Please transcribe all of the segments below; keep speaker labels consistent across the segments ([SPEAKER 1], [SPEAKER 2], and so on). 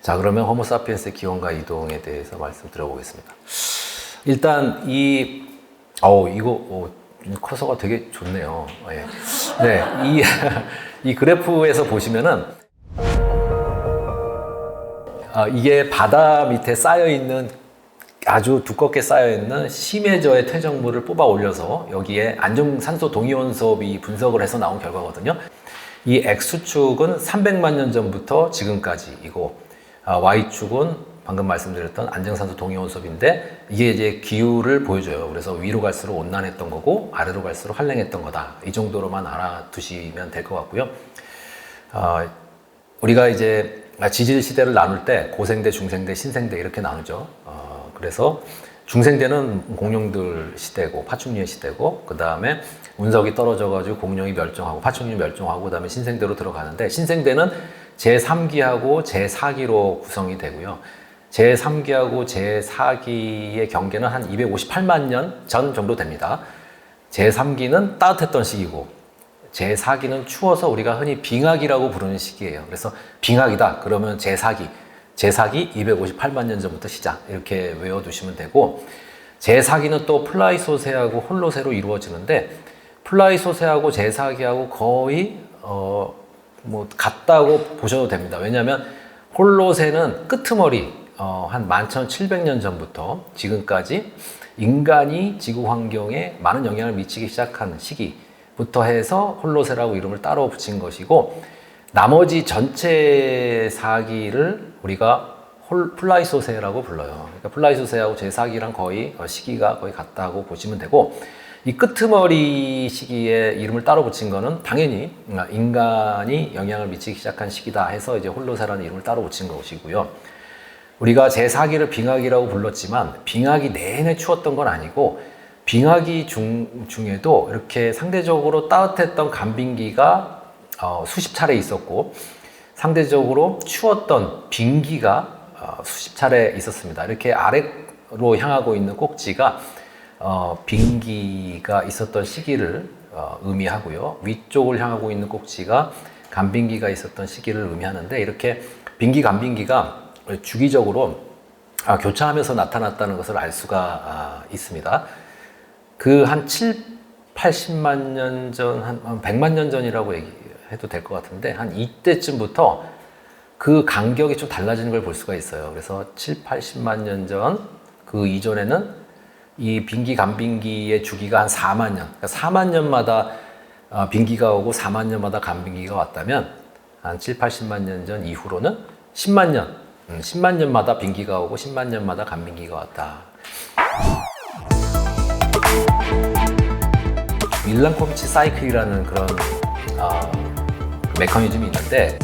[SPEAKER 1] 자, 그러면 호모사피엔스의 기원과 이동에 대해서 말씀드려보겠습니다. 일단 이거 커서가 되게 좋네요. 예. 네, 이 그래프에서 보시면은 이게 바다 밑에 쌓여있는 아주 두껍게 쌓여있는 심해저의 퇴적물을 뽑아 올려서 여기에 안정산소 동위원섭이 분석을 해서 나온 결과거든요. 이 X축은 300만 년 전부터 지금까지이고 Y축은 방금 말씀드렸던 안정산소 동위원섭인데 이게 이제 기후를 보여줘요. 그래서 위로 갈수록 온난했던 거고 아래로 갈수록 한랭했던 거다. 이 정도로만 알아두시면 될 것 같고요. 우리가 이제 지질 시대를 나눌 때 고생대, 중생대, 신생대 이렇게 나누죠. 그래서 중생대는 공룡들 시대고 파충류의 시대고 그 다음에 운석이 떨어져가지고 공룡이 멸종하고 파충류 멸종하고 그 다음에 신생대로 들어가는데 신생대는 제3기하고 제4기로 구성이 되고요. 제3기하고 제4기의 경계는 한 258만 년 전 정도 됩니다. 제3기는 따뜻했던 시기고 제4기는 추워서 우리가 흔히 빙하기라고 부르는 시기예요. 그래서 빙하기다 그러면 제4기 258만 년 전부터 시작 이렇게 외워두시면 되고 제4기는 또 플라이소세하고 홀로세로 이루어지는데 플라이소세하고 제4기하고 거의 같다고 보셔도 됩니다. 왜냐하면 홀로세는 끄트머리 한 11,700년 전부터 지금까지 인간이 지구 환경에 많은 영향을 미치기 시작한 시기부터 해서 홀로세라고 이름을 따로 붙인 것이고 나머지 전체 4기를 우리가 플라이소세라고 불러요. 그러니까 플라이소세하고 제4기랑 거의 시기가 거의 같다고 보시면 되고 이 끄트머리 시기에 이름을 따로 붙인 거는 당연히 인간이 영향을 미치기 시작한 시기다 해서 이제 홀로세라는 이름을 따로 붙인 것이고요. 우리가 제4기를 빙하기라고 불렀지만 빙하기 내내 추웠던 건 아니고 빙하기 중에도 이렇게 상대적으로 따뜻했던 간빙기가 수십 차례 있었고 상대적으로 추웠던 빙기가 수십 차례 있었습니다. 이렇게 아래로 향하고 있는 꼭지가 빙기가 있었던 시기를 의미하고요. 위쪽을 향하고 있는 꼭지가 간빙기가 있었던 시기를 의미하는데 이렇게 빙기, 간빙기가 주기적으로 교차하면서 나타났다는 것을 알 수가 있습니다. 그 한 80만 년 전, 한 100만 년 전이라고 해도 될 것 같은데 한 이때쯤부터 그 간격이 좀 달라지는 걸 볼 수가 있어요. 그래서 80만 년 전 그 이전에는 이 빙기, 간빙기의 주기가 한 4만 년, 그러니까 4만 년마다 빙기가 오고 4만 년마다 간빙기가 왔다면 한 80만 년 전 이후로는 10만 년, 10만 년마다 빙기가 오고 10만 년마다 간빙기가 왔다. 밀란코비치 사이클이라는 그런 메커니즘이 있는데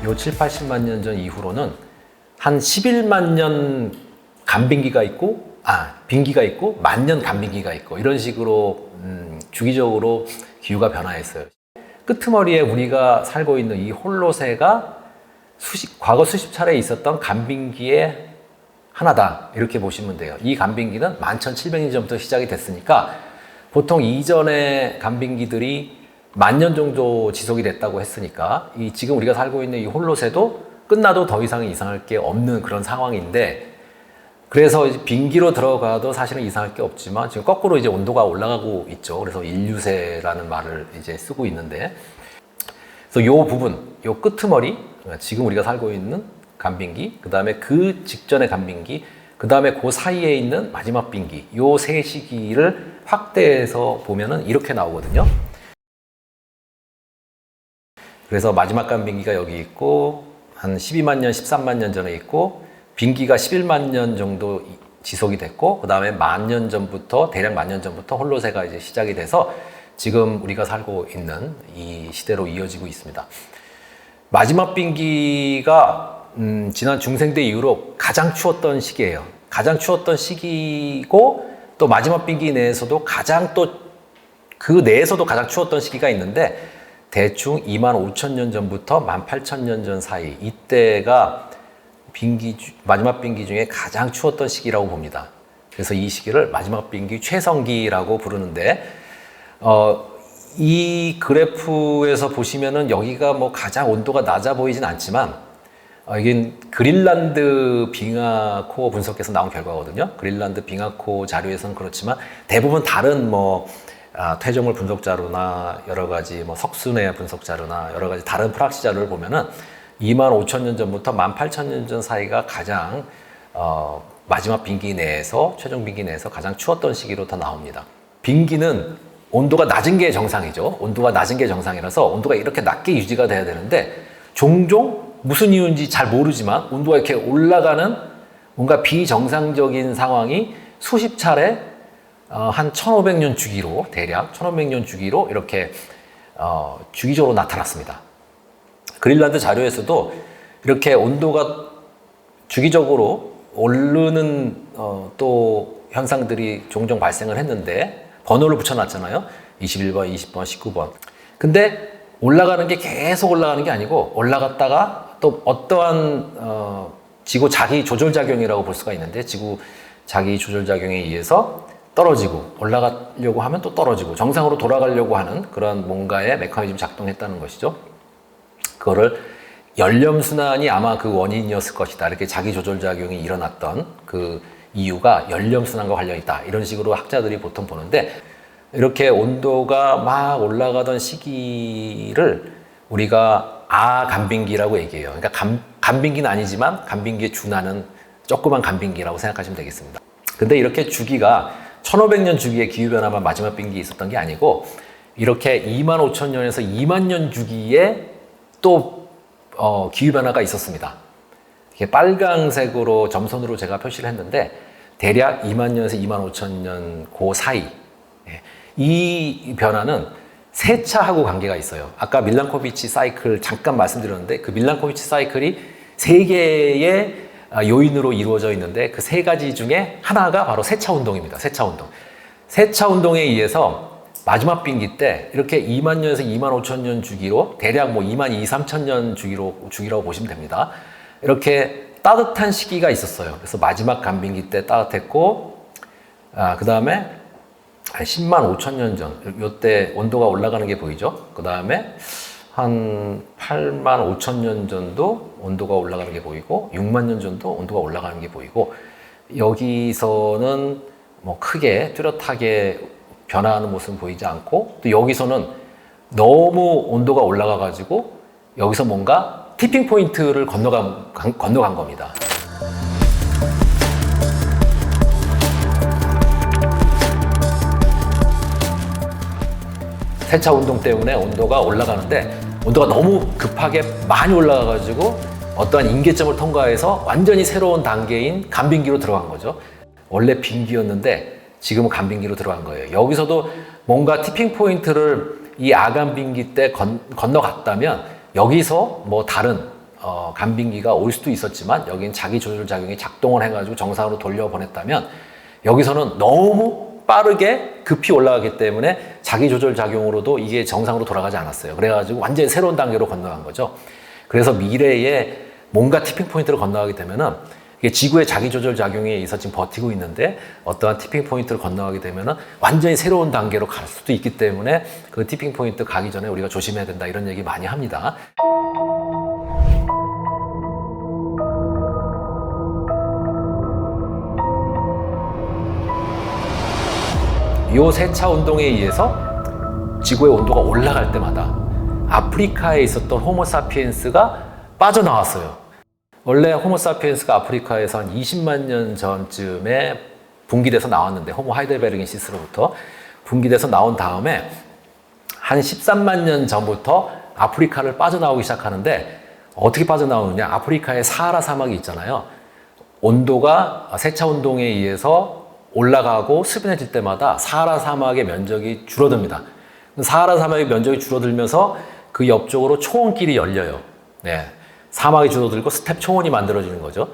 [SPEAKER 1] 요 7, 80만 년 전 이후로는 한 11만 년 간빙기가 있고 빙기가 있고 만년 간빙기가 있고 이런 식으로 주기적으로 기후가 변화했어요. 끄트머리에 우리가 살고 있는 이 홀로세가 과거 수십 차례 있었던 간빙기의 하나다 이렇게 보시면 돼요. 이 간빙기는 11,700년 전부터 시작이 됐으니까 보통 이전의 간빙기들이 10,000년 정도 지속이 됐다고 했으니까 지금 우리가 살고 있는 이 홀로세도 끝나도 더 이상 이상할 게 없는 그런 상황인데 그래서 빙기로 들어가도 사실은 이상할 게 없지만 지금 거꾸로 이제 온도가 올라가고 있죠. 그래서 인류세라는 말을 이제 쓰고 있는데 그래서 요 부분, 요 끄트머리 지금 우리가 살고 있는 간빙기, 그 다음에 그 직전의 간빙기, 그 다음에 그 사이에 있는 마지막 빙기 요 세 시기를 확대해서 보면은 이렇게 나오거든요. 그래서 마지막 간빙기가 여기 있고 한 12만 년, 13만 년 전에 있고 빙기가 11만 년 정도 지속이 됐고 그 다음에 만 년 전부터 대략 10,000년 전부터 홀로세가 이제 시작이 돼서 지금 우리가 살고 있는 이 시대로 이어지고 있습니다. 마지막 빙기가 지난 중생대 이후로 가장 추웠던 시기예요. 가장 추웠던 시기고 또 마지막 빙기 내에서도 그 내에서도 가장 추웠던 시기가 있는데 대충 25,000년 전부터 18,000년 전 사이 이때가 마지막 빙기 중에 가장 추웠던 시기라고 봅니다. 그래서 이 시기를 마지막 빙기 최성기라고 부르는데 이 그래프에서 보시면은 여기가 뭐 가장 온도가 낮아 보이진 않지만 이게 그린란드 빙하코어 분석에서 나온 결과거든요. 그린란드 빙하코어 자료에서는 그렇지만 대부분 다른 뭐 퇴적물 분석 자료나 여러 가지 뭐 석순의 분석 자료나 여러 가지 다른 프락시 자료를 보면은 25,000년 전부터 18,000년 전 사이가 가장 마지막 빙기 내에서 최종 빙기 내에서 가장 추웠던 시기로 다 나옵니다. 빙기는 온도가 낮은 게 정상이죠. 온도가 낮은 게 정상이라서 온도가 이렇게 낮게 유지가 돼야 되는데 종종 무슨 이유인지 잘 모르지만 온도가 이렇게 올라가는 뭔가 비정상적인 상황이 수십 차례 한 1500년 주기로 대략 1500년 주기로 이렇게 주기적으로 나타났습니다. 그린란드 자료에서도 이렇게 온도가 주기적으로 오르는 또 현상들이 종종 발생을 했는데 번호를 붙여놨잖아요. 21번, 20번, 19번. 근데 올라가는 게 계속 올라가는 게 아니고 올라갔다가 또 어떠한 지구 자기 조절작용이라고 볼 수가 있는데 지구 자기 조절작용에 의해서 떨어지고 올라가려고 하면 또 떨어지고 정상으로 돌아가려고 하는 그런 뭔가의 메커니즘이 작동했다는 것이죠. 그거를 연렴순환이 아마 그 원인이었을 것이다. 이렇게 자기 조절작용이 일어났던 그 이유가 연렴순환과 관련이 있다. 이런 식으로 학자들이 보통 보는데 이렇게 온도가 막 올라가던 시기를 우리가 아간빙기라고 얘기해요. 그러니까 간빙기는 아니지만 간빙기에 준하는 조그만 간빙기라고 생각하시면 되겠습니다. 근데 이렇게 주기가 1500년 주기의 기후변화만 마지막 빙기에 있었던 게 아니고 이렇게 25,000년에서 2만 년 주기에 또 기후변화가 있었습니다. 이게 빨강색으로 점선으로 제가 표시를 했는데 대략 2만 년에서 2만 5천 년 그 사이 이 변화는 세차하고 관계가 있어요. 아까 밀란코비치 사이클 잠깐 말씀드렸는데 그 밀란코비치 사이클이 세 개의 요인으로 이루어져 있는데 그 세 가지 중에 하나가 바로 세차 운동입니다. 세차 운동. 세차 운동에 의해서 마지막 빙기 때 이렇게 2만 년에서 2만 5천 년 주기로 대략 뭐 2만 2, 3천 년 주기라고 보시면 됩니다. 이렇게 따뜻한 시기가 있었어요. 그래서 마지막 간빙기 때 따뜻했고 그 다음에 10만 5천 년 전, 이때 온도가 올라가는 게 보이죠? 그 다음에 한 8만 5천 년 전도 온도가 올라가는 게 보이고 6만 년 전도 온도가 올라가는 게 보이고 여기서는 뭐 크게 뚜렷하게 변화하는 모습은 보이지 않고 또 여기서는 너무 온도가 올라가 가지고 여기서 뭔가 티핑 포인트를 건너간 겁니다. 세차 운동 때문에 온도가 올라가는데 온도가 너무 급하게 많이 올라가 가지고 어떠한 임계점을 통과해서 완전히 새로운 단계인 간빙기로 들어간 거죠. 원래 빙기였는데 지금은 간빙기로 들어간 거예요. 여기서도 뭔가 티핑 포인트를 이 아간빙기 때 건너갔다면 여기서 뭐 다른 간빙기가 올 수도 있었지만 여긴 자기 조절 작용이 작동을 해가지고 정상으로 돌려보냈다면 여기서는 너무 빠르게 급히 올라가기 때문에 자기 조절 작용으로도 이게 정상으로 돌아가지 않았어요. 그래가지고 완전히 새로운 단계로 건너간 거죠. 그래서 미래에 뭔가 티핑 포인트를 건너가게 되면은 이게 지구의 자기 조절 작용에 의해서 지금 버티고 있는데 어떠한 티핑 포인트를 건너가게 되면은 완전히 새로운 단계로 갈 수도 있기 때문에 그 티핑 포인트 가기 전에 우리가 조심해야 된다 이런 얘기 많이 합니다. 이 세차 운동에 의해서 지구의 온도가 올라갈 때마다 아프리카에 있었던 호모사피엔스가 빠져나왔어요. 원래 호모사피엔스가 아프리카에서 한 20만 년 전쯤에 분기돼서 나왔는데 호모 하이델베르겐시스로부터 분기돼서 나온 다음에 한 13만 년 전부터 아프리카를 빠져나오기 시작하는데 어떻게 빠져나오느냐? 아프리카의 사하라 사막이 있잖아요. 온도가 세차 운동에 의해서 올라가고 수변해질 때마다 사하라 사막의 면적이 줄어듭니다. 사하라 사막의 면적이 줄어들면서 그 옆쪽으로 초원길이 열려요. 네. 사막이 줄어들고 스텝 초원이 만들어지는 거죠.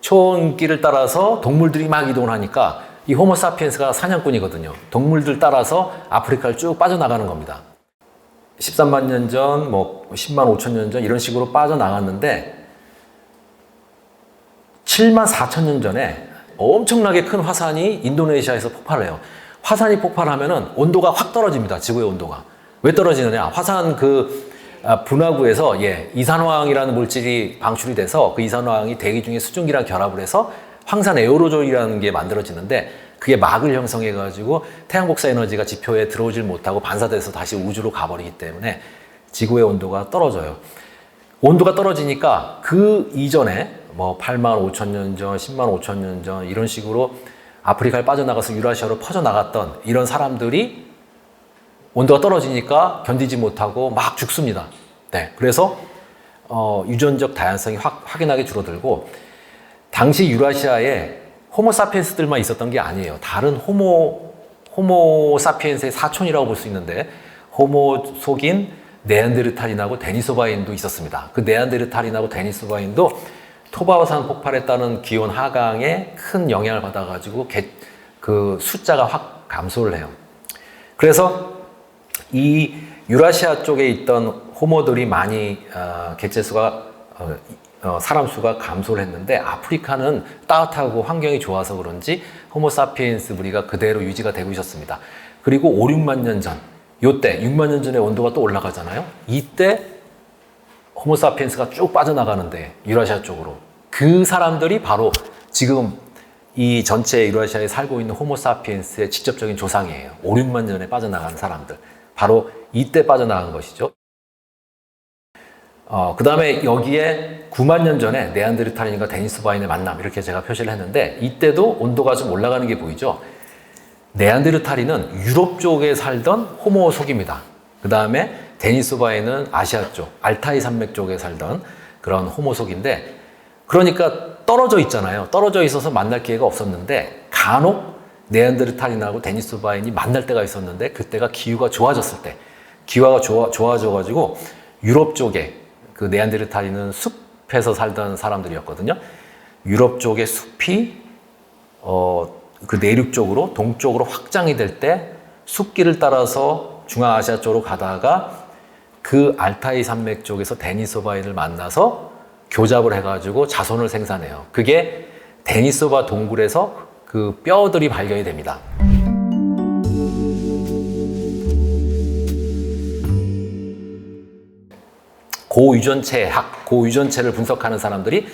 [SPEAKER 1] 초원길을 따라서 동물들이 막 이동을 하니까 이 호모사피엔스가 사냥꾼이거든요. 동물들 따라서 아프리카를 쭉 빠져나가는 겁니다. 13만 년 전, 뭐 10만 5천 년 전 이런 식으로 빠져나갔는데 7만 4천 년 전에 엄청나게 큰 화산이 인도네시아에서 폭발해요. 화산이 폭발하면은 온도가 확 떨어집니다. 지구의 온도가. 왜 떨어지느냐? 화산 분화구에서 이산화황이라는 물질이 방출이 돼서 그 이산화황이 대기 중에 수증기랑 결합을 해서 황산 에어로졸이라는 게 만들어지는데 그게 막을 형성해 가지고 태양 복사 에너지가 지표에 들어오질 못하고 반사돼서 다시 우주로 가버리기 때문에 지구의 온도가 떨어져요. 온도가 떨어지니까 그 이전에 뭐 8만 5천 년 전, 10만 5천 년 전 이런 식으로 아프리카를 빠져나가서 유라시아로 퍼져나갔던 이런 사람들이 온도가 떨어지니까 견디지 못하고 막 죽습니다. 네, 그래서 유전적 다양성이 확연하게 줄어들고 당시 유라시아에 호모사피엔스들만 있었던 게 아니에요. 다른 호모사피엔스의 사촌이라고 볼 수 있는데 호모 속인 네안데르탈인하고 데니소바인도 있었습니다. 그 네안데르탈인하고 데니소바인도 토바호산 폭발에 따른 기온 하강에 큰 영향을 받아가지고 그 숫자가 확 감소를 해요. 그래서 이 유라시아 쪽에 있던 호모들이 많이 개체수가 사람 수가 감소를 했는데 아프리카는 따뜻하고 환경이 좋아서 그런지 호모사피엔스 무리가 그대로 유지가 되고 있었습니다. 그리고 5, 6만 년 전, 요때 6만 년 전에 온도가 또 올라가잖아요. 이때 호모사피엔스가 쭉 빠져나가는데 유라시아 쪽으로 그 사람들이 바로 지금 이 전체 유라시아에 살고 있는 호모사피엔스의 직접적인 조상이에요. 5, 6만 년 전에 빠져나가는 사람들. 바로 이때 빠져나간 것이죠. 그 다음에 여기에 9만 년 전에 네안데르탈인과 데니소바인의 만남 이렇게 제가 표시를 했는데 이때도 온도가 좀 올라가는 게 보이죠. 네안데르탈인은 유럽 쪽에 살던 호모속입니다. 그 다음에 데니소바인은 아시아 쪽, 알타이 산맥 쪽에 살던 그런 호모속인데 그러니까 떨어져 있잖아요. 떨어져 있어서 만날 기회가 없었는데 간혹 네안데르탈인하고 데니소바인이 만날 때가 있었는데 그때가 기후가 좋아졌을 때 기후가 좋아져가지고 유럽 쪽에 그 네안데르탈인은 숲에서 살던 사람들이었거든요. 유럽 쪽의 숲이 그 내륙 쪽으로 동쪽으로 확장이 될 때 숲길을 따라서 중앙아시아 쪽으로 가다가 그 알타이 산맥 쪽에서 데니소바인을 만나서 교잡을 해가지고 자손을 생산해요. 그게 데니소바 동굴에서 그 뼈들이 발견이 됩니다. 고유전체를 분석하는 사람들이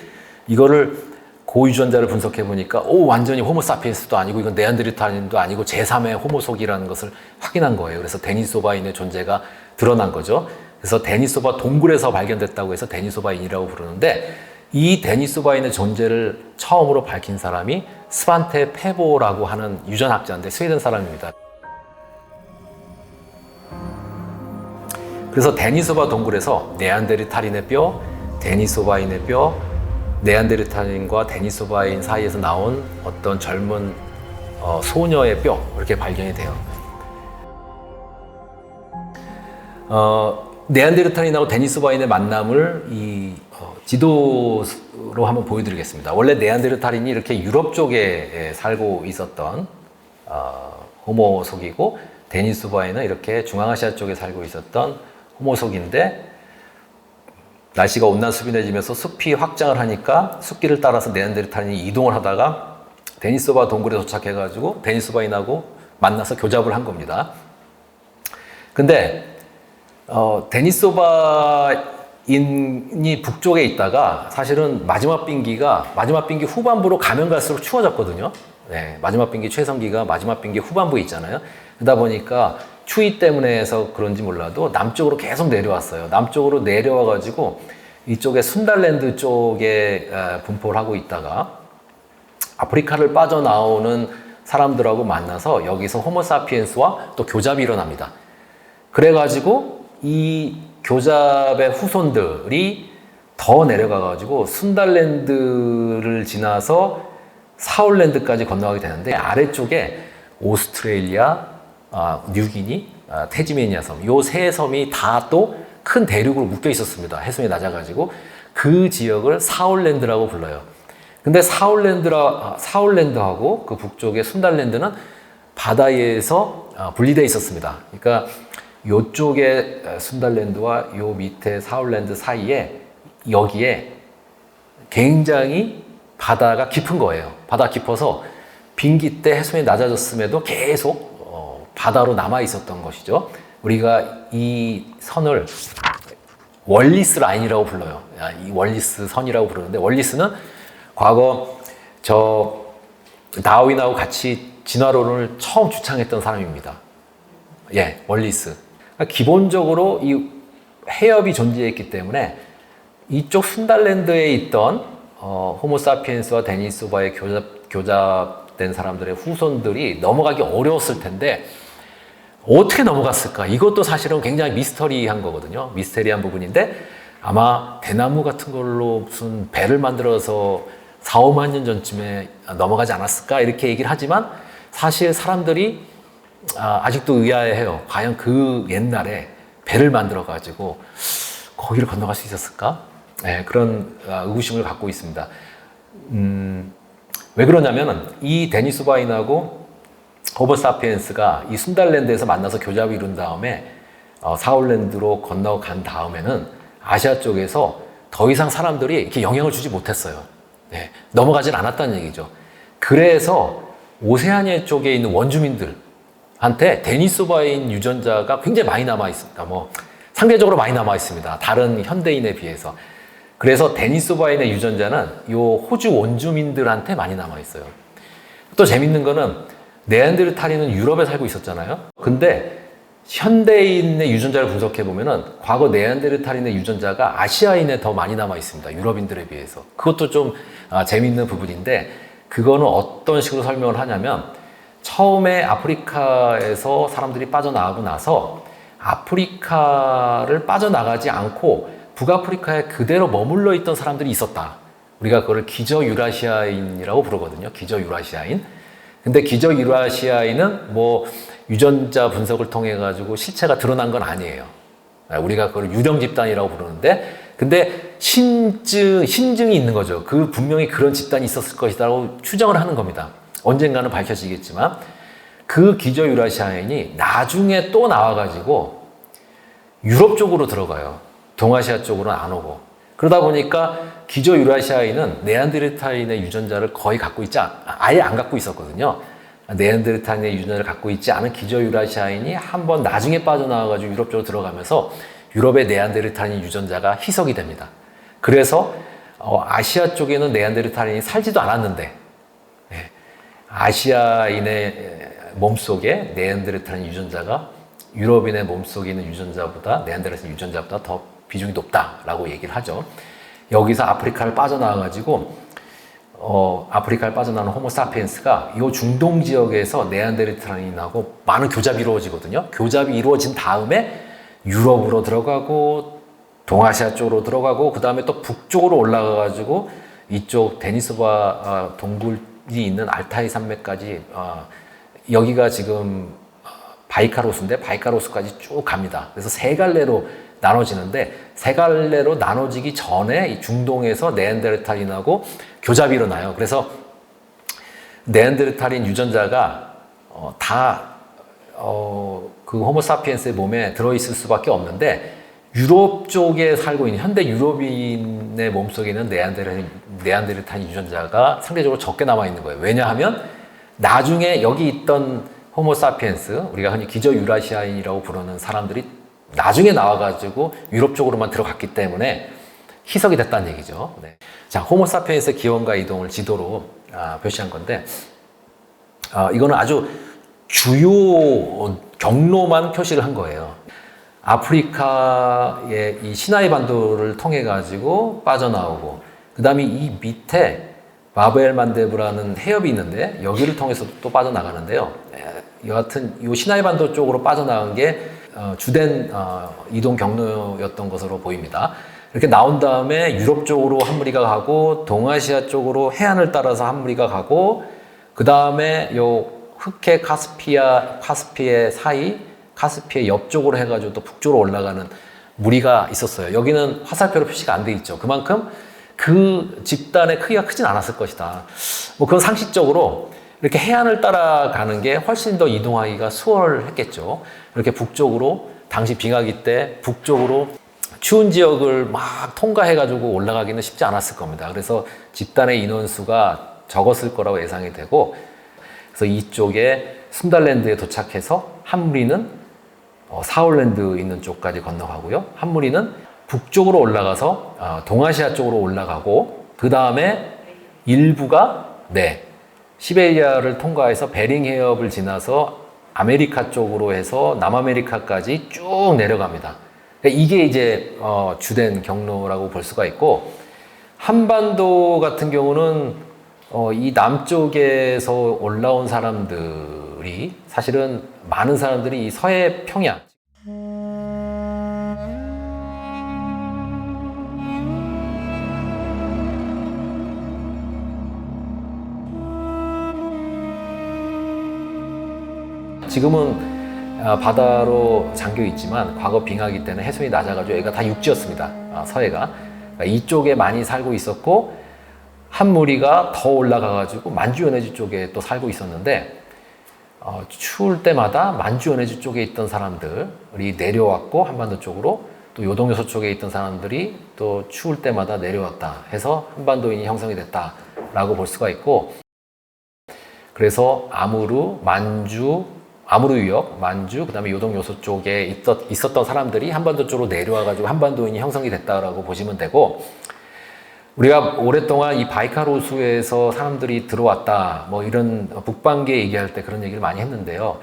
[SPEAKER 1] 이거를 고유전자를 분석해 보니까 완전히 호모사피엔스도 아니고 이건 네안데르탈인도 아니고 제3의 호모속이라는 것을 확인한 거예요. 그래서 데니소바인의 존재가 드러난 거죠. 그래서 데니소바 동굴에서 발견됐다고 해서 데니소바인이라고 부르는데 이 데니소바인의 존재를 처음으로 밝힌 사람이 스반테 페보라고 하는 유전학자인데 스웨덴 사람입니다. 그래서 데니소바 동굴에서 네안데르탈인의 뼈, 데니소바인의 뼈, 네안데르탈인과 데니소바인 사이에서 나온 어떤 젊은 소녀의 뼈 이렇게 발견이 돼요. 네안데르탈인하고 데니소바인의 만남을 이 지도로 한번 보여드리겠습니다. 원래 네안데르탈인이 이렇게 유럽 쪽에 살고 있었던 호모속이고 데니소바인은 이렇게 중앙아시아 쪽에 살고 있었던 호모속인데 날씨가 온난수비해지면서 숲이 확장을 하니까 숲길을 따라서 네안데르탈인이 이동을 하다가 데니소바 동굴에 도착해가지고 데니소바인하고 만나서 교잡을 한 겁니다. 근데 데니소바인이 북쪽에 있다가 사실은 마지막 빙기 후반부로 가면 갈수록 추워졌거든요. 네, 마지막 빙기 최성기가 마지막 빙기 후반부에 있잖아요. 그러다 보니까 추위 때문에 해서 그런지 몰라도 남쪽으로 계속 내려왔어요. 남쪽으로 내려와가지고 이쪽에 순달랜드 쪽에 분포를 하고 있다가 아프리카를 빠져나오는 사람들하고 만나서 여기서 호모사피엔스와 또 교잡이 일어납니다. 그래가지고 이 교잡의 후손들이 더 내려가가지고 순달랜드를 지나서 사울랜드까지 건너가게 되는데 아래쪽에 오스트레일리아, 뉴기니, 태즈메니아 섬, 요 세 섬이 다 또 큰 대륙으로 묶여 있었습니다. 해수면이 낮아가지고 그 지역을 사울랜드라고 불러요. 근데 사울랜드하고 그 북쪽의 순달랜드는 바다에서 분리되어 있었습니다. 그러니까 요쪽에 순달랜드와 요 밑에 사울랜드 사이에 여기에 굉장히 바다가 깊은 거예요. 바다 깊어서 빙기 때 해수면이 낮아졌음에도 계속 바다로 남아 있었던 것이죠. 우리가 이 선을 월리스 라인이라고 불러요. 이 월리스 선이라고 부르는데, 월리스는 과거 저 다윈하고 같이 진화론을 처음 주창했던 사람입니다. 예, 월리스. 그러니까 기본적으로 이 해협이 존재했기 때문에 이쪽 순달랜드에 있던 호모사피엔스와 데니소바에 교잡된 사람들의 후손들이 넘어가기 어려웠을 텐데 어떻게 넘어갔을까? 이것도 사실은 굉장히 미스터리한 거거든요. 미스테리한 부분인데 아마 대나무 같은 걸로 무슨 배를 만들어서 4, 5만 년 전쯤에 넘어가지 않았을까? 이렇게 얘기를 하지만 사실 사람들이 아직도 의아해해요. 과연 그 옛날에 배를 만들어가지고 거기를 건너갈 수 있었을까? 네, 그런 의구심을 갖고 있습니다. 왜 그러냐면 이 데니소바인하고 호모사피엔스가 이 순달랜드에서 만나서 교잡을 이룬 다음에 사울랜드로 건너간 다음에는 아시아 쪽에서 더 이상 사람들이 이렇게 영향을 주지 못했어요. 네, 넘어가진 않았다는 얘기죠. 그래서 오세아니아 쪽에 있는 원주민들한테 데니소바인 유전자가 굉장히 많이 남아 있습니다. 상대적으로 많이 남아 있습니다. 다른 현대인에 비해서. 그래서 데니소바인의 유전자는 요 호주 원주민들한테 많이 남아 있어요. 또 재밌는 거는 네안데르탈인은 유럽에 살고 있었잖아요. 근데 현대인의 유전자를 분석해 보면은 과거 네안데르탈인의 유전자가 아시아인에 더 많이 남아 있습니다. 유럽인들에 비해서. 그것도 좀 재밌는 부분인데, 그거는 어떤 식으로 설명을 하냐면, 처음에 아프리카에서 사람들이 빠져나가고 나서 아프리카를 빠져나가지 않고 북아프리카에 그대로 머물러 있던 사람들이 있었다. 우리가 그걸 기저유라시아인이라고 부르거든요. 기저유라시아인. 근데 기저유라시아인은 유전자 분석을 통해 가지고 실체가 드러난 건 아니에요. 우리가 그걸 유령 집단이라고 부르는데, 근데 심증이 있는 거죠. 분명히 그런 집단이 있었을 것이라고 추정을 하는 겁니다. 언젠가는 밝혀지겠지만, 그 기저유라시아인이 나중에 또 나와가지고 유럽 쪽으로 들어가요. 동아시아 쪽으로는 안 오고. 그러다 보니까 기저유라시아인은 네안데르탈인의 유전자를 거의 갖고 아예 안 갖고 있었거든요. 네안데르탈인의 유전자를 갖고 있지 않은 기저유라시아인이 한번 나중에 빠져나와가지고 유럽 쪽으로 들어가면서 유럽의 네안데르탈인 유전자가 희석이 됩니다. 그래서 아시아 쪽에는 네안데르탈인이 살지도 않았는데, 아시아인의 몸속에 네안데르탈인 유전자가 유럽인의 몸속에 있는 네안데르탈인 유전자보다 더 비중이 높다라고 얘기를 하죠. 여기서 아프리카를 빠져나와가지고 아프리카를 빠져나오는 호모사피엔스가 이 중동 지역에서 네안데르탈인하고 많은 교잡이 이루어지거든요. 교잡이 이루어진 다음에 유럽으로 들어가고 동아시아 쪽으로 들어가고, 그 다음에 또 북쪽으로 올라가가지고 이쪽 데니소바 동굴이 있는 알타이 산맥까지, 여기가 지금 바이카로스인데 바이카로스까지 쭉 갑니다. 그래서 세 갈래로 나눠지는데, 세 갈래로 나눠지기 전에 이 중동에서 네안데르탈인하고 교잡이 일어나요. 그래서 네안데르탈인 유전자가 그 호모사피엔스의 몸에 들어있을 수밖에 없는데, 유럽 쪽에 살고 있는 현대 유럽인의 몸속에는 네안데르탈인 유전자가 상대적으로 적게 남아있는 거예요. 왜냐하면 나중에 여기 있던 호모사피엔스, 우리가 흔히 기저유라시아인이라고 부르는 사람들이 나중에 나와가지고 유럽 쪽으로만 들어갔기 때문에 희석이 됐다는 얘기죠. 네. 자, 호모사피엔스의 기원과 이동을 지도로 표시한 건데, 이거는 아주 주요 경로만 표시를 한 거예요. 아프리카의 이 시나이 반도를 통해 가지고 빠져나오고, 그 다음에 이 밑에 바브엘 만데브라는 해협이 있는데 여기를 통해서 또 빠져나가는데요. 여하튼 이 시나이 반도 쪽으로 빠져나간 게 주된 이동 경로였던 것으로 보입니다. 이렇게 나온 다음에 유럽 쪽으로 한 무리가 가고, 동아시아 쪽으로 해안을 따라서 한 무리가 가고, 그 다음에 요 흑해 카스피해 사이, 카스피해 옆쪽으로 해가지고 또 북쪽으로 올라가는 무리가 있었어요. 여기는 화살표로 표시가 안 돼 있죠. 그만큼 그 집단의 크기가 크진 않았을 것이다. 그건 상식적으로 이렇게 해안을 따라가는 게 훨씬 더 이동하기가 수월했겠죠. 이렇게 북쪽으로, 당시 빙하기 때 북쪽으로 추운 지역을 막 통과해가지고 올라가기는 쉽지 않았을 겁니다. 그래서 집단의 인원수가 적었을 거라고 예상이 되고, 그래서 이쪽에 순달랜드에 도착해서 한 무리는 사울랜드 있는 쪽까지 건너가고요. 한 무리는 북쪽으로 올라가서 동아시아 쪽으로 올라가고 그 다음에 일부가 시베리아를 통과해서 베링 해협을 지나서 아메리카 쪽으로 해서 남아메리카까지 쭉 내려갑니다. 그러니까 이게 이제 주된 경로라고 볼 수가 있고, 한반도 같은 경우는 이 남쪽에서 올라온 사람들이 사실은 많은 사람들이 이 서해 평양, 지금은 바다로 잠겨 있지만 과거 빙하기 때는 해수이 낮아가지고 여기가 다 육지였습니다. 서해가. 그러니까 이쪽에 많이 살고 있었고, 한 무리가 더 올라가가지고 만주연해주 쪽에 또 살고 있었는데, 추울 때마다 만주연해주 쪽에 있던 사람들이 내려왔고 한반도 쪽으로, 또 요동요소 쪽에 있던 사람들이 또 추울 때마다 내려왔다 해서 한반도인이 형성이 됐다라고 볼 수가 있고, 그래서 아무르 유역, 만주, 그 다음에 요동요소 쪽에 있었던 사람들이 한반도 쪽으로 내려와가지고 한반도인이 형성이 됐다라고 보시면 되고, 우리가 오랫동안 이 바이칼 호수에서 사람들이 들어왔다, 뭐 이런 북반기에 얘기할 때 그런 얘기를 많이 했는데요.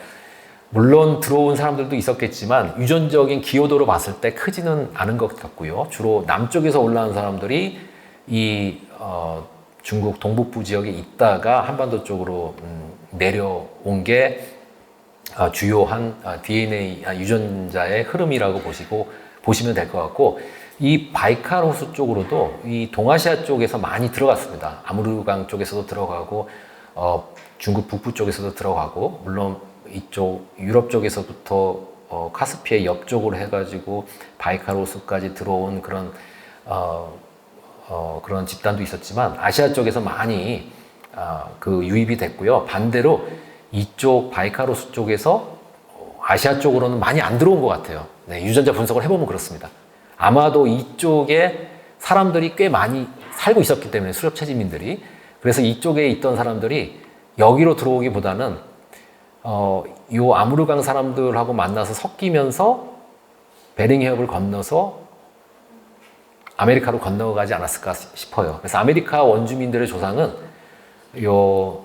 [SPEAKER 1] 물론 들어온 사람들도 있었겠지만 유전적인 기여도로 봤을 때 크지는 않은 것 같고요. 주로 남쪽에서 올라온 사람들이 이 중국 동북부 지역에 있다가 한반도 쪽으로 내려온 게 주요한 DNA 유전자의 흐름이라고 보시면 될 것 같고, 이 바이칼 호수 쪽으로도 이 동아시아 쪽에서 많이 들어갔습니다. 아무르강 쪽에서도 들어가고 중국 북부 쪽에서도 들어가고, 물론 이쪽 유럽 쪽에서부터 카스피해 옆쪽으로 해가지고 바이칼 호수까지 들어온 그런 그런 집단도 있었지만 아시아 쪽에서 많이 그 유입이 됐고요. 반대로 이쪽 바이칼 호수 쪽에서 아시아 쪽으로는 많이 안 들어온 것 같아요. 유전자 분석을 해보면 그렇습니다. 아마도 이쪽에 사람들이 꽤 많이 살고 있었기 때문에, 수렵 채집민들이. 그래서 이쪽에 있던 사람들이 여기로 들어오기보다는 요 아무르강 사람들하고 만나서 섞이면서 베링 해협을 건너서 아메리카로 건너가지 않았을까 싶어요. 그래서 아메리카 원주민들의 조상은 요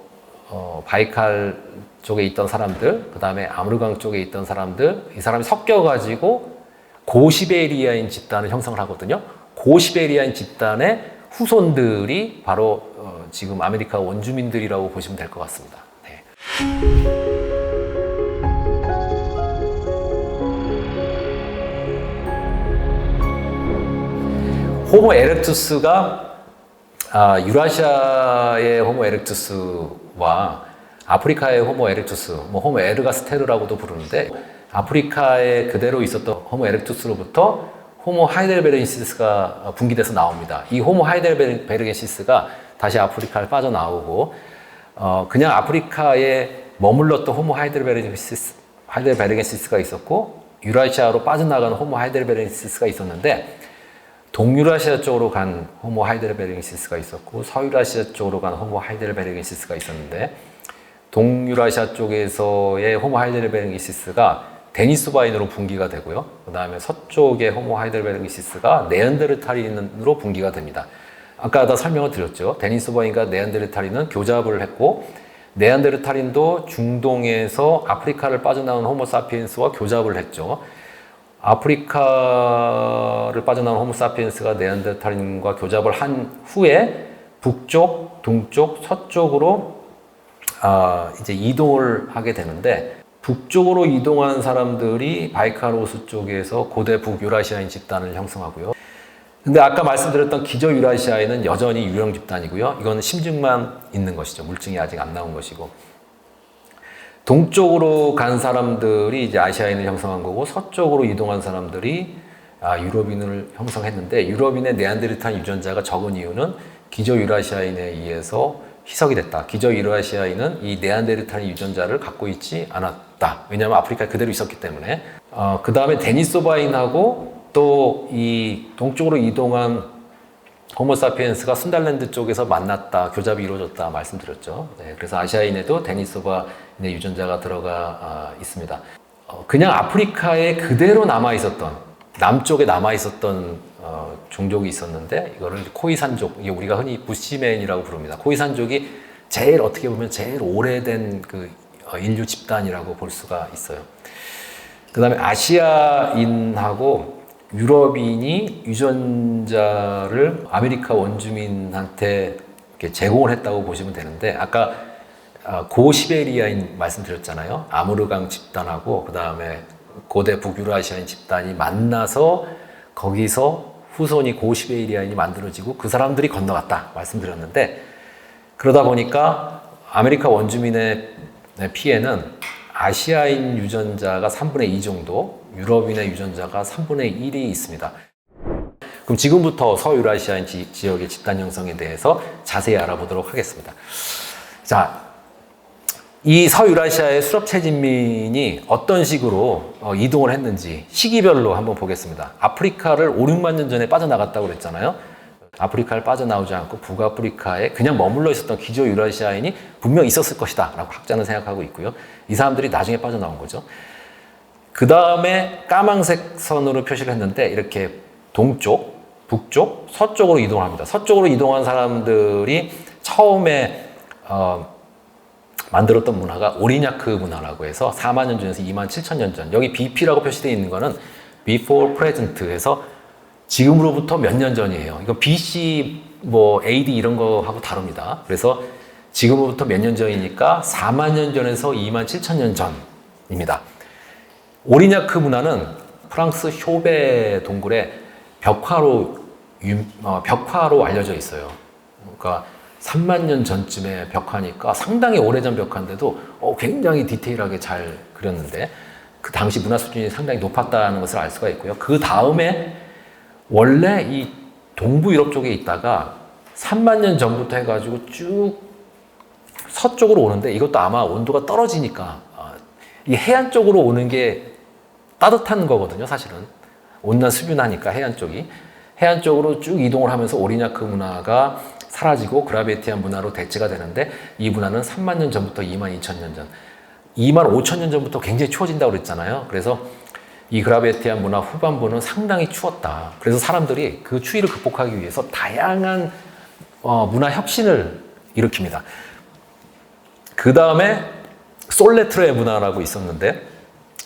[SPEAKER 1] 바이칼 쪽에 있던 사람들, 그 다음에 아무르강 쪽에 있던 사람들, 이 사람이 섞여가지고 고시베리아인 집단을 형성을 하거든요. 고시베리아인 집단의 후손들이 바로 지금 아메리카 원주민들이라고 보시면 될 것 같습니다. 네. 호모 에렉투스가 유라시아의 호모 에렉투스와 아프리카의 호모 에렉투스, 호모 에르가스테르라고도 부르는데, 아프리카에 그대로 있었던 호모 에렉투스로부터 호모 하이델베르겐시스가 분기돼서 나옵니다. 이 호모 하이델베르겐시스가 다시 아프리카를 빠져나오고, 그냥 아프리카에 머물렀던 호모 하이델베르겐시스가 있었고, 유라시아로 빠져나가는 호모 하이델베르겐시스가 있었는데, 동유라시아 쪽으로 간 호모 하이델베르겐시스가 있었고, 서유라시아 쪽으로 간 호모 하이델베르겐시스가 있었는데, 동유라시아 쪽에서의 호모 하이델베르겐시스가 데니소바인으로 분기가 되고요. 그 다음에 서쪽의 호모 하이델베르겐시스가 네안데르탈인으로 분기가 됩니다. 아까 다 설명을 드렸죠. 데니소바인과 네안데르탈인은 교잡을 했고, 네안데르탈인도 중동에서 아프리카를 빠져나온 호모 사피엔스와 교잡을 했죠. 아프리카를 빠져나온 호모 사피엔스가 네안데르탈인과 교잡을 한 후에 북쪽, 동쪽, 서쪽으로 이제 이동을 하게 되는데, 북쪽으로 이동한 사람들이 바이칼 호수 쪽에서 고대 북유라시아인 집단을 형성하고요. 근데 아까 말씀드렸던 기저유라시아인은 여전히 유령 집단이고요. 이건 심증만 있는 것이죠. 물증이 아직 안 나온 것이고. 동쪽으로 간 사람들이 이제 아시아인을 형성한 거고, 서쪽으로 이동한 사람들이 유럽인을 형성했는데, 유럽인의 네안데르탈 유전자가 적은 이유는 기저유라시아인에 의해서 희석이 됐다. 기저유라시아인은 이 네안데르탈 유전자를 갖고 있지 않았다. 왜냐하면 아프리카에 그대로 있었기 때문에. 그 다음에 데니소바인하고 또 이 동쪽으로 이동한 호모사피엔스가 순달랜드 쪽에서 만났다, 교잡이 이루어졌다 말씀드렸죠. 네, 그래서 아시아인에도 데니소바인의 유전자가 들어가 있습니다. 그냥 아프리카에 그대로 남아 있었던 남쪽에 남아 있었던 종족이 있었는데 이거를 코이산족, 이게 우리가 흔히 부시맨이라고 부릅니다. 코이산족이 제일 어떻게 보면 제일 오래된 그 인류 집단이라고 볼 수가 있어요. 그 다음에 아시아인하고 유럽인이 유전자를 아메리카 원주민한테 이렇게 제공을 했다고 보시면 되는데, 아까 고시베리아인 말씀드렸잖아요. 아무르강 집단하고 그 다음에 고대 북유라시아인 집단이 만나서 거기서 후손이 고시베리아인이 만들어지고 그 사람들이 건너갔다 말씀드렸는데, 그러다 보니까 아메리카 원주민의 피에는 아시아인 유전자가 3분의 2 정도, 유럽인의 유전자가 3분의 1이 있습니다. 그럼 지금부터 서유라시아인 지역의 집단 형성에 대해서 자세히 알아보도록 하겠습니다. 자, 이 서유라시아의 수렵채진민이 어떤 식으로 이동을 했는지 시기별로 한번 보겠습니다. 아프리카를 5, 6만 년 전에 빠져나갔다고 그랬잖아요. 아프리카를 빠져나오지 않고 북아프리카에 그냥 머물러 있었던 기저 유라시아인이 분명 있었을 것이다 라고 학자는 생각하고 있고요. 이 사람들이 나중에 빠져나온 거죠. 그 다음에 까만색 선으로 표시를 했는데, 이렇게 동쪽, 북쪽, 서쪽으로 이동을 합니다. 서쪽으로 이동한 사람들이 처음에 만들었던 문화가 오리냐크 문화라고 해서 4만 년 전에서 2만 7천 년 전, 여기 BP라고 표시되어 있는 거는 before present에서 지금으로부터 몇 년 전이에요. 이거 BC, AD 이런 거하고 다릅니다. 그래서 지금으로부터 몇 년 전이니까 4만 년 전에서 2만 7천 년 전입니다. 오리냐크 문화는 프랑스 쇼베 동굴의 벽화로 알려져 있어요. 그러니까 3만 년 전쯤의 벽화니까 상당히 오래전 벽화인데도 굉장히 디테일하게 잘 그렸는데, 그 당시 문화 수준이 상당히 높았다는 것을 알 수가 있고요. 그 다음에 원래 이 동부 유럽 쪽에 있다가 3만 년 전부터 해가지고 쭉 서쪽으로 오는데, 이것도 아마 온도가 떨어지니까 이 해안 쪽으로 오는 게 따뜻한 거거든요. 사실은 온난 수변하니까 해안 쪽으로 쭉 이동을 하면서 오리냐크 문화가 사라지고 그라베티안 문화로 대체가 되는데, 이 문화는 3만 년 전부터 2만 2천 년 전, 2만 5천 년 전부터 굉장히 추워진다고 그랬잖아요. 그래서 이 그라베티안 문화 후반부는 상당히 추웠다. 그래서 사람들이 그 추위를 극복하기 위해서 다양한 문화 혁신을 일으킵니다. 그 다음에 솔레트레 문화라고 있었는데,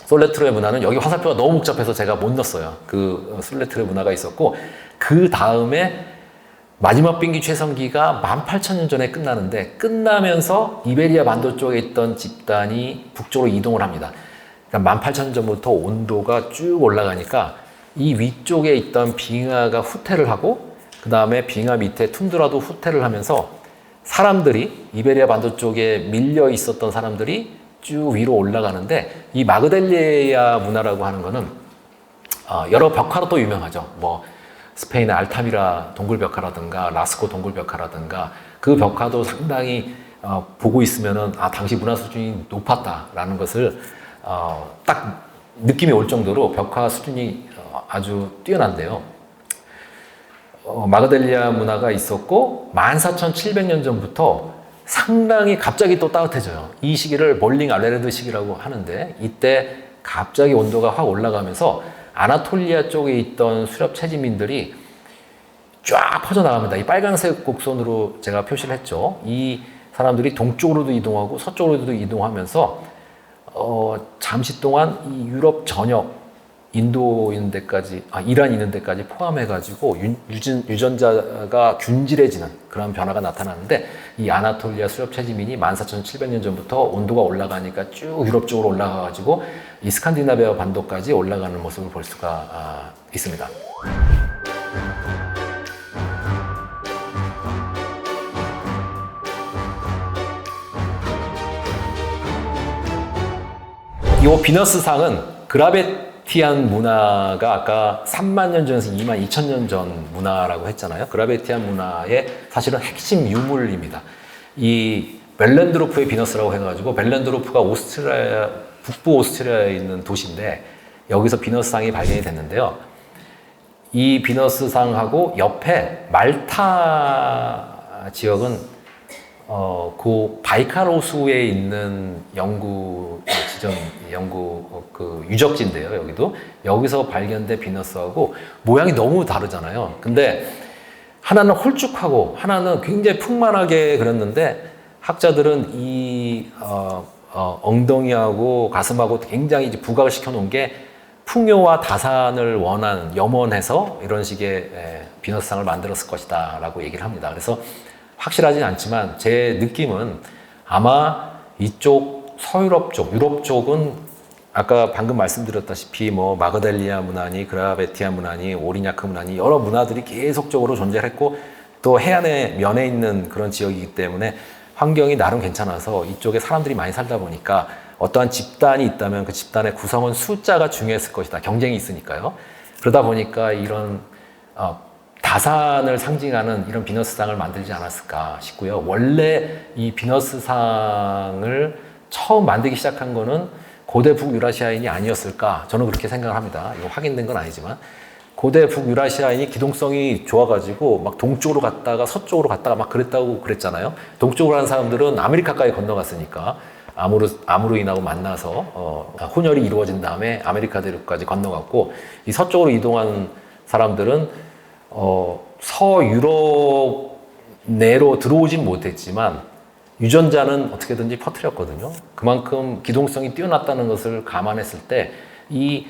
[SPEAKER 1] 솔레트레 문화는 여기 화살표가 너무 복잡해서 제가 못 넣었어요. 그 솔레트레 문화가 있었고, 그 다음에 마지막 빙기 최성기가 18,000년 전에 끝나는데, 끝나면서 이베리아 반도 쪽에 있던 집단이 북쪽으로 이동을 합니다. 그러니까 18,000년 전부터 온도가 쭉 올라가니까 이 위쪽에 있던 빙하가 후퇴를 하고, 그 다음에 빙하 밑에 툰드라도 후퇴를 하면서 사람들이, 이베리아 반도 쪽에 밀려 있었던 사람들이 쭉 위로 올라가는데, 이 마그델리아 문화라고 하는 거는 여러 벽화로 또 유명하죠. 스페인의 알타미라 동굴벽화라든가 라스코 동굴벽화라든가, 그 벽화도 상당히 보고 있으면은 당시 문화 수준이 높았다라는 것을 딱 느낌이 올 정도로 벽화 수준이 아주 뛰어난데요. 마그델리아 문화가 있었고, 14,700년 전부터 상당히 갑자기 또 따뜻해져요. 이 시기를 몰링 알레르드 시기라고 하는데, 이때 갑자기 온도가 확 올라가면서 아나톨리아 쪽에 있던 수렵 채집민들이 쫙 퍼져나갑니다. 이 빨간색 곡선으로 제가 표시를 했죠. 이 사람들이 동쪽으로도 이동하고 서쪽으로도 이동하면서 잠시 동안 이 유럽 전역, 인도 있는 데까지, 이란 있는 데까지 포함해가지고 유전자가 균질해지는 그런 변화가 나타나는데, 이 아나톨리아 수렵 채집민이 14,700년 전부터 온도가 올라가니까 쭉 유럽 쪽으로 올라가가지고 이 스칸디나비아 반도까지 올라가는 모습을 볼 수가 있습니다. 이 비너스상은 그라베티안 문화가 아까 3만 년 전에서 2만 2천 년 전 문화라고 했잖아요. 그라베티안 문화의 사실은 핵심 유물입니다. 이 벨렌드로프의 비너스라고 해가지고, 벨렌드로프가 북부 오스트리아에 있는 도시인데, 여기서 비너스상이 발견이 됐는데요. 이 비너스상하고 옆에 말타 지역은 그 바이칼호수에 있는 영구 지점, 영구 그 유적지인데요. 여기서 발견된 비너스하고 모양이 너무 다르잖아요. 근데 하나는 홀쭉하고 하나는 굉장히 풍만하게 그렸는데 학자들은 이 엉덩이하고 가슴하고 굉장히 이제 부각을 시켜놓은 게 풍요와 다산을 염원해서 이런 식의 비너스상을 만들었을 것이다 라고 얘기를 합니다. 그래서 확실하진 않지만 제 느낌은 아마 이쪽 서유럽 쪽, 유럽 쪽은 아까 방금 말씀드렸다시피 뭐 마그달리아 문화니 그라베티아 문화니 오리냐크 문화니 여러 문화들이 계속적으로 존재했고 또 해안의 면에 있는 그런 지역이기 때문에 환경이 나름 괜찮아서 이쪽에 사람들이 많이 살다 보니까 어떠한 집단이 있다면 그 집단의 구성원 숫자가 중요했을 것이다. 경쟁이 있으니까요. 그러다 보니까 이런 다산을 상징하는 이런 비너스상을 만들지 않았을까 싶고요. 원래 이 비너스상을 처음 만들기 시작한 거는 고대 북유라시아인이 아니었을까? 저는 그렇게 생각을 합니다. 이거 확인된 건 아니지만 고대 북유라시아인이 기동성이 좋아가지고 막 동쪽으로 갔다가 서쪽으로 갔다가 막 그랬잖아요. 동쪽으로 간 사람들은 아메리카까지 건너갔으니까 아무르인하고 만나서 혼혈이 이루어진 다음에 아메리카 대륙까지 건너갔고 이 서쪽으로 이동한 사람들은 서유럽 내로 들어오진 못했지만 유전자는 어떻게든지 퍼뜨렸거든요. 그만큼 기동성이 뛰어났다는 것을 감안했을 때 이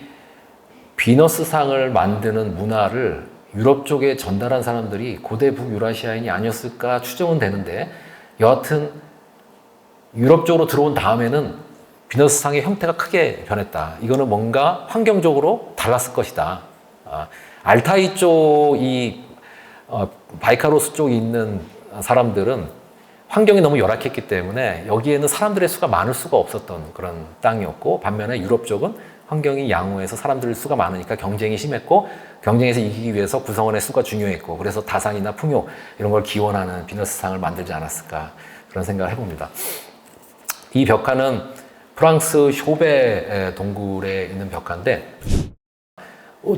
[SPEAKER 1] 비너스상을 만드는 문화를 유럽 쪽에 전달한 사람들이 고대 북유라시아인이 아니었을까 추정은 되는데 여하튼 유럽 쪽으로 들어온 다음에는 비너스상의 형태가 크게 변했다. 이거는 뭔가 환경적으로 달랐을 것이다. 알타이 쪽, 바이카로스 쪽에 있는 사람들은 환경이 너무 열악했기 때문에 여기에는 사람들의 수가 많을 수가 없었던 그런 땅이었고 반면에 유럽 쪽은 환경이 양호해서 사람들 수가 많으니까 경쟁이 심했고 경쟁에서 이기기 위해서 구성원의 수가 중요했고 그래서 다산이나 풍요 이런 걸 기원하는 비너스상을 만들지 않았을까 그런 생각을 해봅니다. 이 벽화는 프랑스 쇼베 동굴에 있는 벽화인데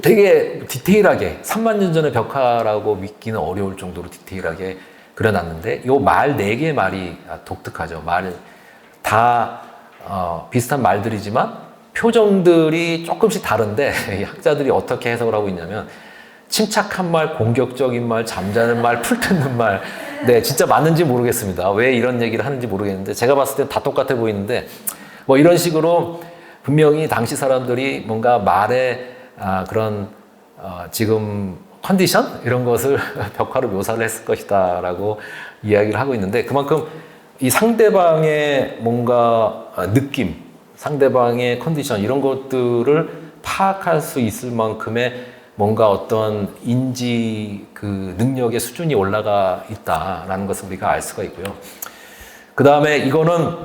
[SPEAKER 1] 되게 디테일하게 3만 년 전의 벽화라고 믿기는 어려울 정도로 디테일하게 그려놨는데 이 말 4개의 말이 독특하죠. 말 다 비슷한 말들이지만 표정들이 조금씩 다른데 학자들이 어떻게 해석을 하고 있냐면 침착한 말, 공격적인 말, 잠자는 말, 풀뜯는 말 네, 진짜 맞는지 모르겠습니다. 왜 이런 얘기를 하는지 모르겠는데 제가 봤을 때 다 똑같아 보이는데 뭐 이런 식으로 분명히 당시 사람들이 뭔가 말의 그런 지금 컨디션 이런 것을 벽화로 묘사를 했을 것이다 라고 이야기를 하고 있는데 그만큼 이 상대방의 뭔가 느낌, 상대방의 컨디션 이런 것들을 파악할 수 있을 만큼의 뭔가 어떤 인지 그 능력의 수준이 올라가 있다라는 것을 우리가 알 수가 있고요. 그 다음에 이거는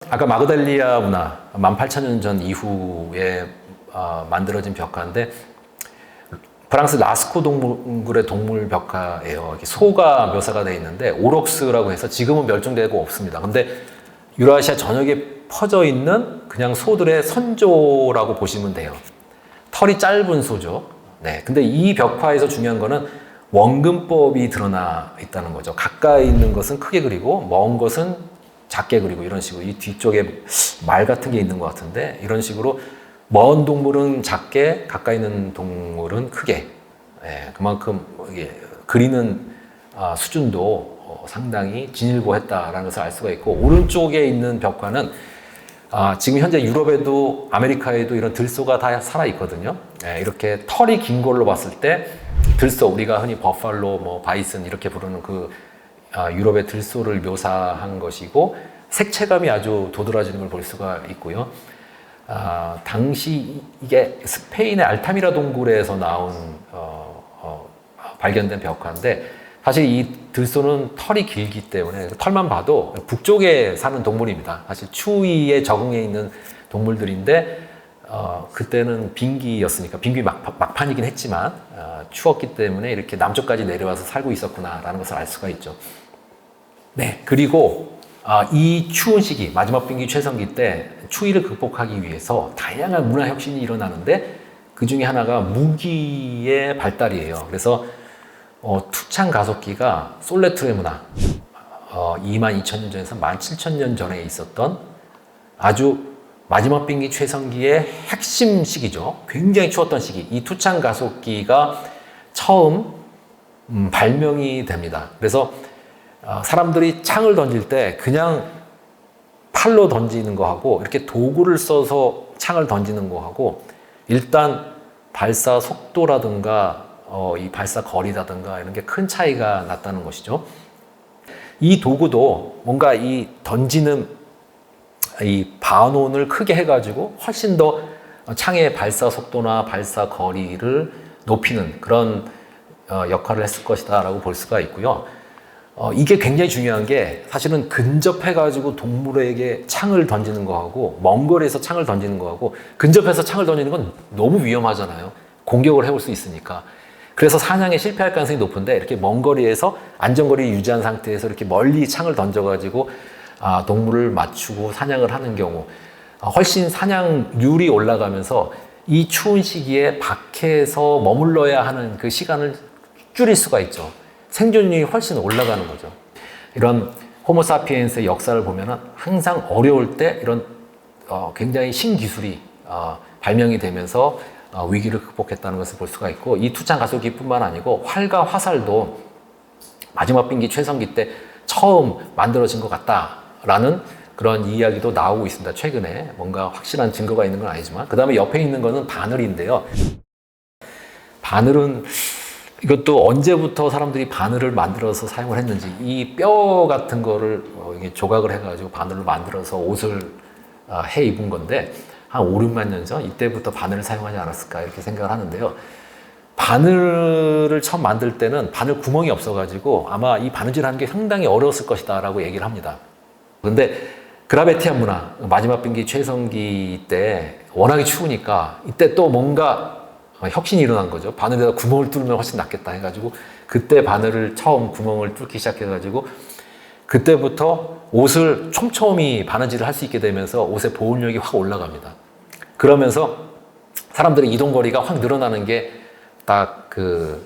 [SPEAKER 1] 아까 마그달리아 문화 18,000년 전 이후에 만들어진 벽화인데 프랑스 라스코 동굴의 동물 벽화예요. 소가 묘사가 되어 있는데 오록스라고 해서 지금은 멸종되고 없습니다. 근데 유라시아 전역에 퍼져 있는 그냥 소들의 선조라고 보시면 돼요. 털이 짧은 소죠. 네. 근데 이 벽화에서 중요한 거는 원근법이 드러나 있다는 거죠. 가까이 있는 것은 크게 그리고 먼 것은 작게 그리고 이런 식으로 이 뒤쪽에 말 같은 게 있는 것 같은데 이런 식으로 먼 동물은 작게, 가까이 있는 동물은 크게. 예, 그만큼 이게 그리는 수준도 상당히 진일보했다라는 것을 알 수가 있고 오른쪽에 있는 벽화는 지금 현재 유럽에도 아메리카에도 이런 들소가 다 살아 있거든요. 예, 이렇게 털이 긴 걸로 봤을 때 들소 우리가 흔히 버팔로, 뭐 바이슨 이렇게 부르는 그 유럽의 들소를 묘사한 것이고 색채감이 아주 도드라지는 걸 볼 수가 있고요. 당시 이게 스페인의 알타미라 동굴에서 나온 발견된 벽화인데 사실 이 들소는 털이 길기 때문에 털만 봐도 북쪽에 사는 동물입니다. 사실 추위에 적응해 있는 동물들인데 그때는 빙기였으니까 빙기 막판이긴 했지만 추웠기 때문에 이렇게 남쪽까지 내려와서 살고 있었구나라는 것을 알 수가 있죠. 네, 그리고 이 추운 시기, 마지막 빙기 최성기 때 추위를 극복하기 위해서 다양한 문화 혁신이 일어나는데 그 중에 하나가 무기의 발달이에요. 그래서 투창 가속기가 솔레트레 문화, 22,000년 전에서 17,000년 전에 있었던 아주 마지막 비행기 최성기의 핵심 시기죠. 굉장히 추웠던 시기. 이 투창 가속기가 처음 발명이 됩니다. 그래서 사람들이 창을 던질 때 그냥 팔로 던지는 거하고 이렇게 도구를 써서 창을 던지는 거하고 일단 발사 속도라든가 이 발사 거리라든가 이런 게 큰 차이가 났다는 것이죠. 이 도구도 뭔가 이 던지는 이 반원을 크게 해가지고 훨씬 더 창의 발사 속도나 발사 거리를 높이는 그런 역할을 했을 것이다 라고 볼 수가 있고요. 이게 굉장히 중요한 게 사실은 근접해가지고 동물에게 창을 던지는 거하고 먼 거리에서 창을 던지는 거하고 근접해서 창을 던지는 건 너무 위험하잖아요. 공격을 해볼 수 있으니까. 그래서 사냥에 실패할 가능성이 높은데 이렇게 먼 거리에서 안전거리 유지한 상태에서 이렇게 멀리 창을 던져가지고 동물을 맞추고 사냥을 하는 경우 훨씬 사냥률이 올라가면서 이 추운 시기에 밖에서 머물러야 하는 그 시간을 줄일 수가 있죠. 생존율이 훨씬 올라가는 거죠. 이런 호모사피엔스의 역사를 보면은 항상 어려울 때 이런 굉장히 신기술이 발명이 되면서 위기를 극복했다는 것을 볼 수가 있고 이 투창 가속기뿐만 아니고 활과 화살도 마지막 비행기 최성기 때 처음 만들어진 것 같다라는 그런 이야기도 나오고 있습니다. 최근에 뭔가 확실한 증거가 있는 건 아니지만 그 다음에 옆에 있는 거는 바늘인데요. 바늘은 이것도 언제부터 사람들이 바늘을 만들어서 사용을 했는지 이 뼈 같은 거를 이게 조각을 해가지고 바늘로 만들어서 옷을 해 입은 건데 한 5, 6만 년 전 이때부터 바늘을 사용하지 않았을까 이렇게 생각을 하는데요. 바늘을 처음 만들 때는 바늘 구멍이 없어가지고 아마 이 바느질하는 게 상당히 어려웠을 것이다 라고 얘기를 합니다. 근데 그라베티안 문화, 마지막 비행기 최성기 때 워낙에 추우니까 이때 또 뭔가 혁신이 일어난 거죠. 바늘에다 구멍을 뚫으면 훨씬 낫겠다 해가지고 그때 바늘을 처음 구멍을 뚫기 시작해가지고 그때부터 옷을 촘촘히 바느질을 할 수 있게 되면서 옷의 보온력이 확 올라갑니다. 그러면서 사람들의 이동거리가 확 늘어나는 게 딱 그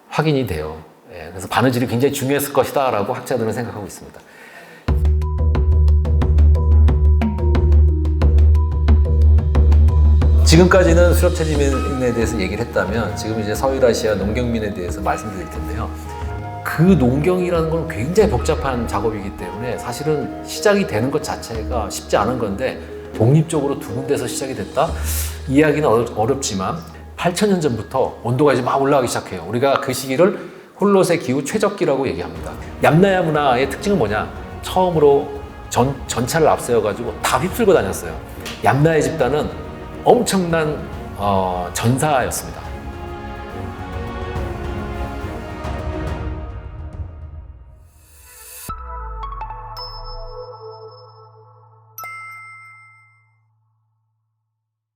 [SPEAKER 1] 확인이 돼요. 그래서 바느질이 굉장히 중요했을 것이다 라고 학자들은 생각하고 있습니다. 지금까지는 수렵체지민에 대해서 얘기를 했다면 지금 이제 서유라시아 농경민에 대해서 말씀드릴 텐데요. 그 농경이라는 건 굉장히 복잡한 작업이기 때문에 사실은 시작이 되는 것 자체가 쉽지 않은 건데 독립적으로 두 군데서 시작이 됐다? 이야기는 어렵지만 8,000년 전부터 온도가 이제 막 올라가기 시작해요. 우리가 그 시기를 홀롯의 기후 최적기라고 얘기합니다. 얌나야 문화의 특징은 뭐냐? 처음으로 전차를 앞세워가지고 다 휩쓸고 다녔어요. 얌나야 집단은 엄청난 전사였습니다.